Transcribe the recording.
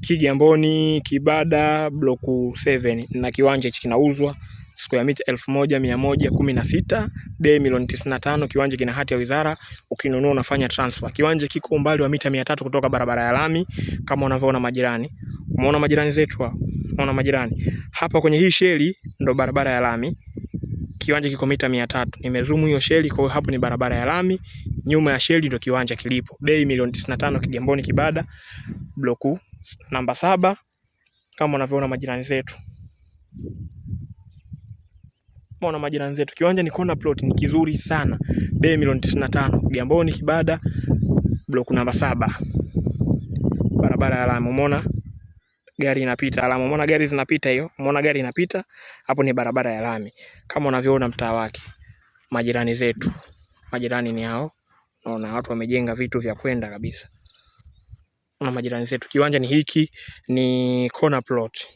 Kigamboni Kibada block 7 na kiwanja hichi kinauzwa square mita 1116, bei milioni 95. Kiwanja kina hati ya wizara, ukinunua unafanya transfer. Kiwanja kiko umbali wa mita 300 kutoka barabara ya lami kama unavyoona majirani. Umeona majirani zetu hapa? Umeona majirani? Hapa kwenye hii sheli ndo barabara ya lami. Kiwanja kiko mita 300. Nimezoom hiyo sheli, kwa hiyo hapo ni barabara ya lami. Nyuma ya sheli ndo kiwanja kilipo. Bei milioni 95, Kigamboni Kibada block namba 7 kama unavyoona majirani zetu. Umeona majirani zetu. Kiwanja ni corner plot, ni kizuri sana. Bei milioni 95, Kigamboni Kibada block namba 7. Barabara ya lami. Umeona gari inapita, alama. Umeona gari zinapita hiyo. Umeona gari inapita. Hapo ni barabara ya lami. Kama unavyoona mtaa wake. Majirani zetu. Majirani ni hao. Unaona watu wamejenga vitu vya kwenda kabisa. Una majirani zetu. Kiwanja ni hiki, ni corner plot.